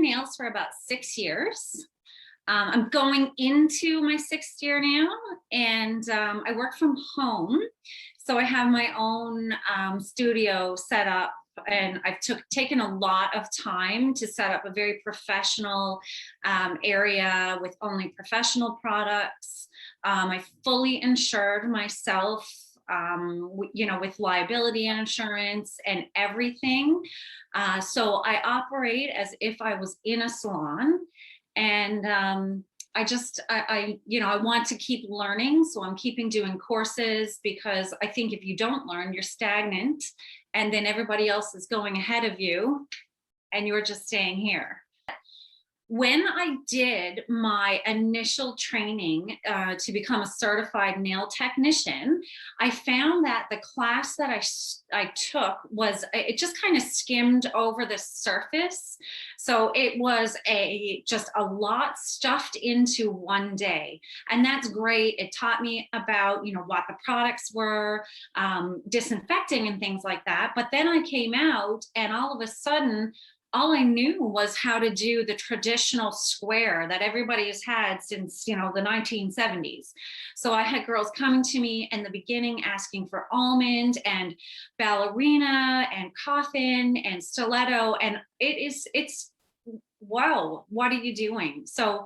nails for about 6 years. I'm going into my 6th year now, and I work from home. So I have my own studio set up, and I've taken a lot of time to set up a very professional area with only professional products. I fully insured myself, with liability insurance and everything. So I operate as if I was in a salon. And I want to keep learning. So I'm keeping doing courses, because I think if you don't learn, you're stagnant, and then everybody else is going ahead of you and you're just staying here. When I did my initial training to become a certified nail technician, I found that the class that I took it just kind of skimmed over the surface. So it was just a lot stuffed into one day. And that's great. It taught me about, what the products were, disinfecting and things like that. But then I came out, and all of a sudden, all I knew was how to do the traditional square that everybody has had since, the 1970s. So I had girls coming to me in the beginning asking for almond and ballerina and coffin and stiletto. And it's, wow, what are you doing? So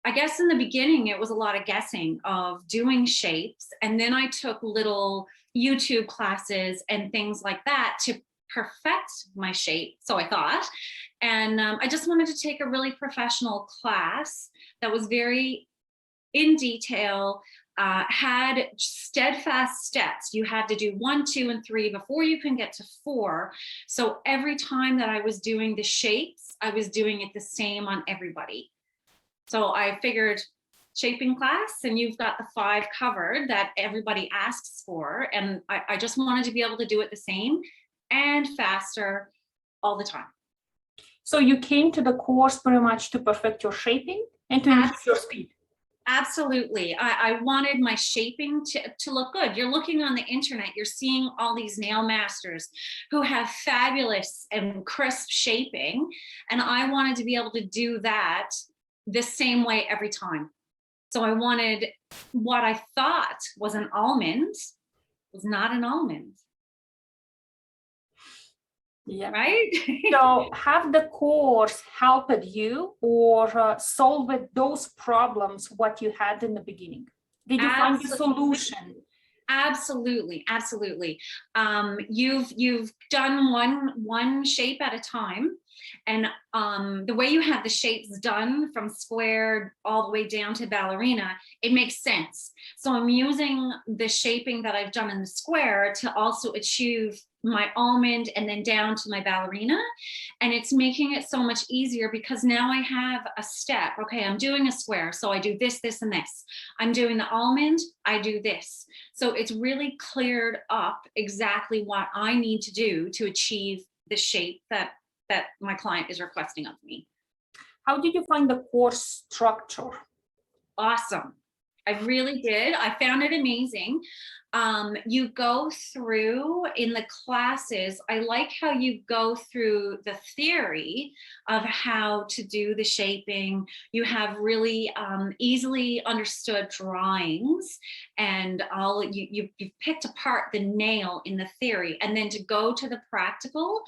I guess in the beginning, it was a lot of guessing of doing shapes. And then I took little YouTube classes and things like that to perfect my shape, so I thought. And I just wanted to take a really professional class that was very in detail, had steadfast steps. You had to do 1, 2, and 3 before you can get to 4. So every time that I was doing the shapes, I was doing it the same on everybody. So I figured, shaping class, and you've got the 5 covered that everybody asks for. And I just wanted to be able to do it the same and faster all the time. So you came to the course pretty much to perfect your shaping and to increase your speed. Absolutely. I wanted my shaping to look good. You're looking on the internet, you're seeing all these nail masters who have fabulous and crisp shaping. And I wanted to be able to do that the same way every time. So I wanted what I thought was an almond was not an almond. Yeah. Right? So have the course helped you or solved those problems what you had in the beginning? Did you find the solution? Absolutely. You've done one shape at a time. And the way you have the shapes done from square all the way down to ballerina, it makes sense. So I'm using the shaping that I've done in the square to also achieve my almond and then down to my ballerina. And it's making it so much easier, because now I have a step. Okay, I'm doing a square, so I do this, this, and this. I'm doing the almond, I do this. So it's really cleared up exactly what I need to do to achieve the shape that my client is requesting of me. How did you find the course structure? Awesome. I really did. I found it amazing. You go through in the classes, I like how you go through the theory of how to do the shaping. You have really easily understood drawings, and you've picked apart the nail in the theory, and then to go to the practical.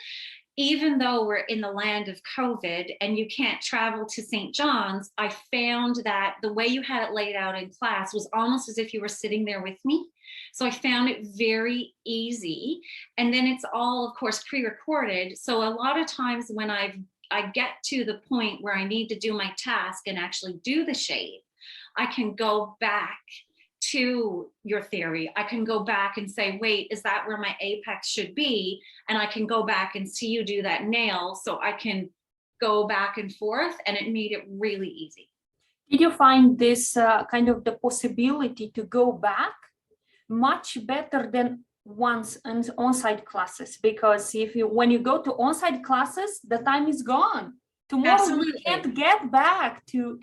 Even though we're in the land of COVID and you can't travel to St. John's, I found that the way you had it laid out in class was almost as if you were sitting there with me. So I found it very easy. And then it's all, of course, pre-recorded. So a lot of times when I get to the point where I need to do my task and actually do the shape, I can go back to your theory. I can go back and say, wait, is that where my apex should be? And I can go back and see you do that nail. So I can go back and forth, and it made it really easy. Did you find this kind of the possibility to go back much better than once on-site classes? Because when you go to on-site classes, the time is gone. Tomorrow you can't get back to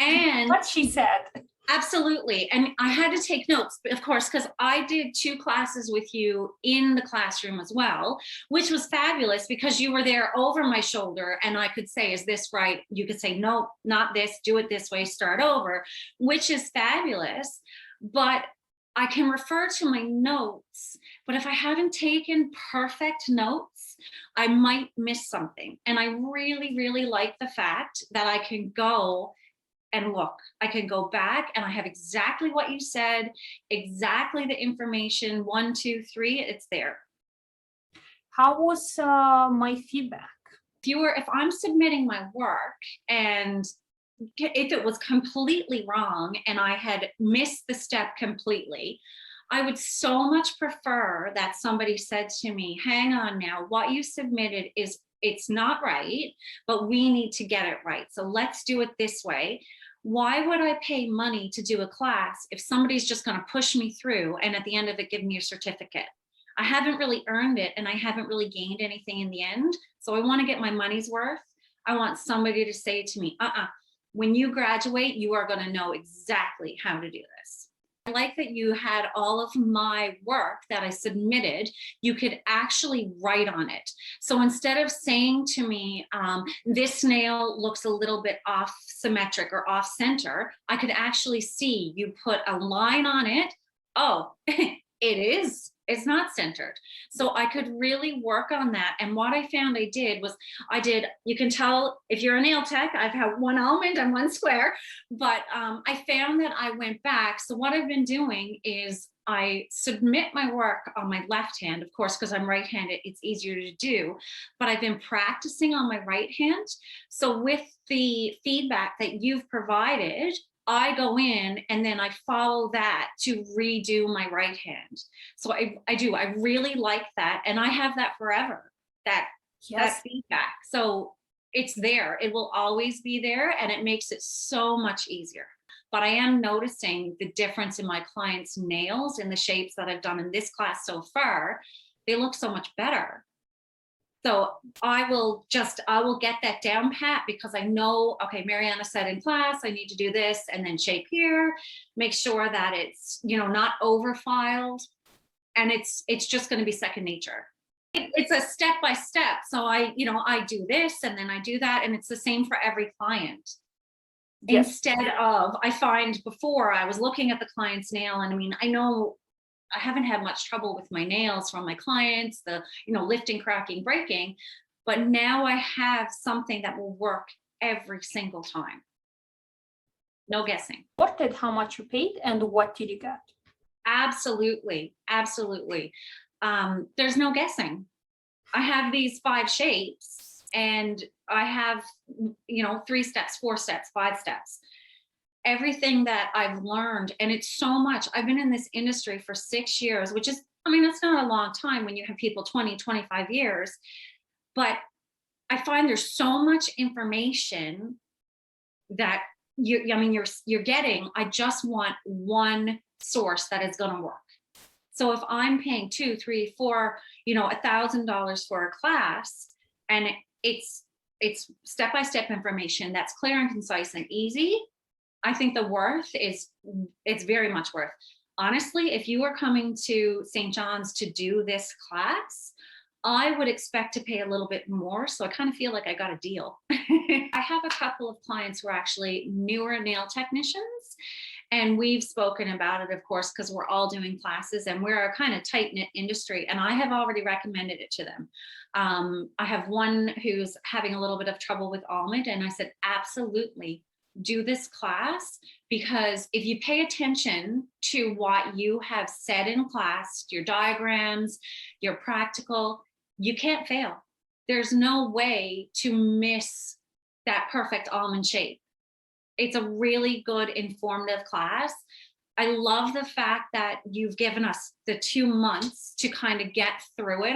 what she said. Absolutely. And I had to take notes, of course, because I did 2 classes with you in the classroom as well, which was fabulous because you were there over my shoulder and I could say, is this right? You could say, no, not this, do it this way, start over, which is fabulous. But I can refer to my notes, but if I haven't taken perfect notes, I might miss something. And I really, really like the fact that I can go and look. I can go back and I have exactly what you said, exactly the information, 1, 2, 3, it's there. How was my feedback? If I'm submitting my work and if it was completely wrong and I had missed the step completely, I would so much prefer that somebody said to me, hang on now, what you submitted it's not right, but we need to get it right. So let's do it this way. Why would I pay money to do a class if somebody's just going to push me through and at the end of it give me a certificate? I haven't really earned it and I haven't really gained anything in the end. So I want to get my money's worth. I want somebody to say to me, when you graduate, you are going to know exactly how to do this. I like that you had all of my work that I submitted, you could actually write on it. So instead of saying to me, this nail looks a little bit off symmetric or off center, I could actually see you put a line on it. Oh, it's not centered. So I could really work on that. And what I found you can tell if you're a nail tech, I've had one almond and one square, but I found that I went back. So what I've been doing is I submit my work on my left hand, of course, because I'm right-handed, it's easier to do, but I've been practicing on my right hand. So with the feedback that you've provided, I go in and then I follow that to redo my right hand. So I really like that. And I have that forever, that feedback. So it's there, it will always be there and it makes it so much easier. But I am noticing the difference in my clients' nails and the shapes that I've done in this class so far. They look so much better. So I will get that down pat because I know, okay, Mariana said in class, I need to do this and then shape here, make sure that it's, not over filed. And it's just going to be second nature. It's a step by step. So I do this and then I do that. And it's the same for every client. Yes. Instead of, I find before I was looking at the client's nail and I know I haven't had much trouble with my nails from my clients, lifting, cracking, breaking, but now I have something that will work every single time. No guessing. Reported how much you paid and what did you get? Absolutely. Absolutely. There's no guessing. I have these 5 shapes and I have, 3 steps, 4 steps, 5 steps. Everything that I've learned, and it's so much. I've been in this industry for 6 years, which is, that's not a long time when you have people 20, 25 years, but I find there's so much information that you're getting. I just want one source that is going to work. So if I'm paying $2, $3, $4, $1,000 for a class, and it's step-by-step information that's clear and concise and easy, I think the worth it's very much worth. Honestly, if you are coming to St. John's to do this class, I would expect to pay a little bit more. So I kind of feel like I got a deal. I have a couple of clients who are actually newer nail technicians. And we've spoken about it, of course, because we're all doing classes and we're a kind of tight-knit industry. And I have already recommended it to them. I have one who's having a little bit of trouble with almond. And I said, absolutely, do this class, because if you pay attention to what you have said in class, your diagrams, your practical, you can't fail. There's no way to miss that perfect almond shape. It's a really good informative class. I love the fact that you've given us the 2 months to kind of get through it.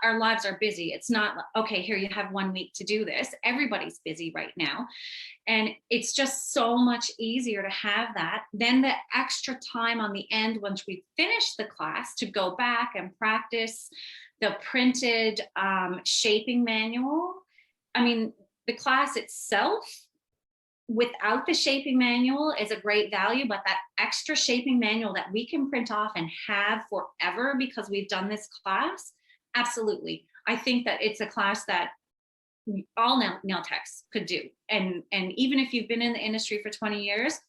Our lives are busy. It's not, okay, here you have 1 week to do this. Everybody's busy right now. And it's just so much easier to have that. Then the extra time on the end, once we finish the class, to go back and practice the printed shaping manual. The class itself, without the shaping manual is a great value, but that extra shaping manual that we can print off and have forever because we've done this class, absolutely. I think that it's a class that all nail techs could do. And even if you've been in the industry for 20 years,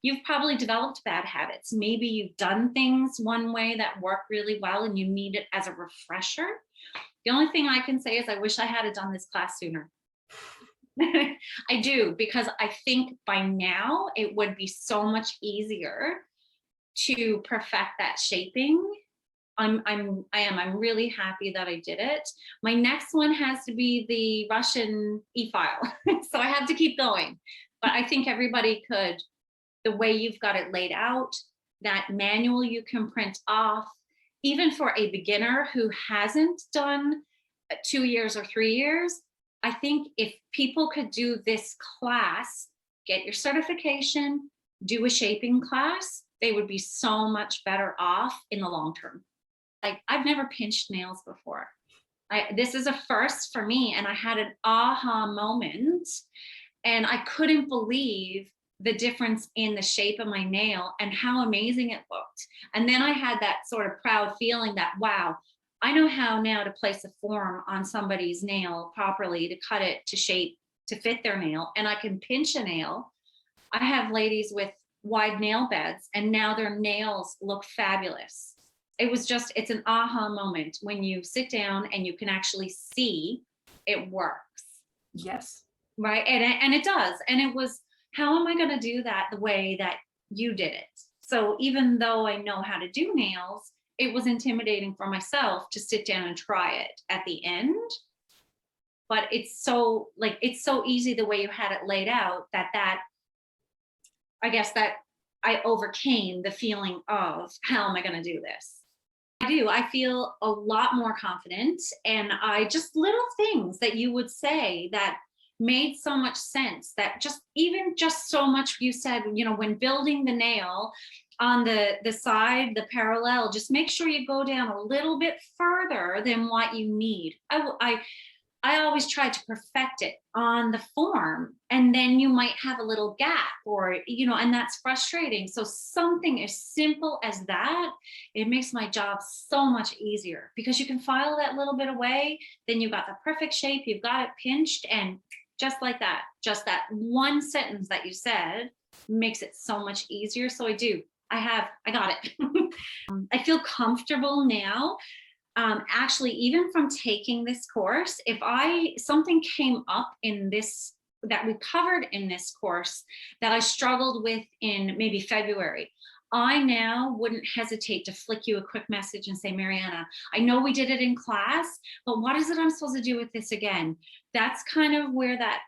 you've probably developed bad habits. Maybe you've done things one way that work really well and you need it as a refresher. The only thing I can say is I wish I had done this class sooner. I do, because I think by now it would be so much easier to perfect that shaping. I'm really happy that I did it. My next one has to be the Russian e-file. So I have to keep going. But I think everybody could, the way you've got it laid out, that manual you can print off, even for a beginner who hasn't done 2 years or 3 years, I think if people could do this class, get your certification, do a shaping class, they would be so much better off in the long term. Like, I've never pinched nails before. This is a first for me, and I had an aha moment, and I couldn't believe the difference in the shape of my nail and how amazing it looked. And then I had that sort of proud feeling that, wow, I know how now to place a form on somebody's nail properly, to cut it to shape, to fit their nail, and I can pinch a nail. I have ladies with wide nail beds, and now their nails look fabulous. It's an aha moment when you sit down and you can actually see it works. Yes. Right, and it does. And it was, how am I going to do that the way that you did it? So even though I know how to do nails, it was intimidating for myself to sit down and try it at the end. But it's so easy the way you had it laid out that I guess that I overcame the feeling of, how am I going to do this? I feel a lot more confident, and just little things that you would say that made so much sense, that just so much you said, when building the nail on the side, the parallel, just make sure you go down a little bit further than what you need. I always try to perfect it on the form, and then you might have a little gap, or, and that's frustrating. So something as simple as that, it makes my job so much easier, because you can file that little bit away, then you've got the perfect shape, you've got it pinched, and just like that, just that one sentence that you said makes it so much easier. So I got it. I feel comfortable now. Actually, even from taking this course, if something came up in this that we covered in this course that I struggled with in maybe February, I now wouldn't hesitate to flick you a quick message and say, Mariana, I know we did it in class, but what is it I'm supposed to do with this again? That's kind of where that,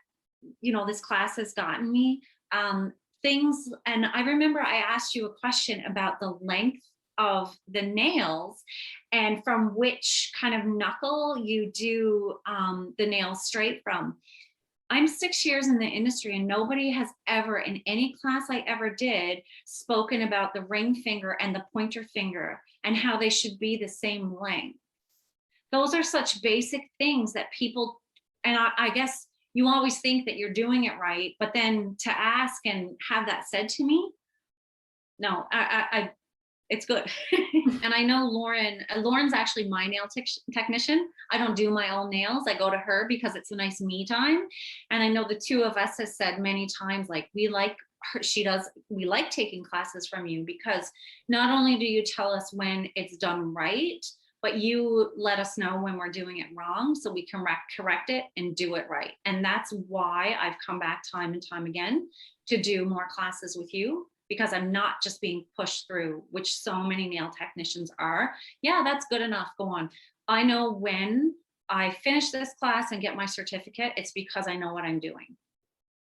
this class has gotten me. Things, and I remember I asked you a question about the length of the nails and from which kind of knuckle you do the nails straight from. I'm 6 years in the industry, and nobody has ever, in any class I ever did, spoken about the ring finger and the pointer finger and how they should be the same length. Those are such basic things that people, and I guess you always think that you're doing it right, but then to ask and have that said to me, no, it's good. And I know Lauren's actually my nail technician. I don't do my own nails. I go to her because it's a nice me time. And I know the two of us has said many times, like, we like taking classes from you, because not only do you tell us when it's done right, but you let us know when we're doing it wrong, so we can correct it and do it right. And that's why I've come back time and time again to do more classes with you, because I'm not just being pushed through, which so many nail technicians are. Yeah, that's good enough, go on. I know when I finish this class and get my certificate, it's because I know what I'm doing.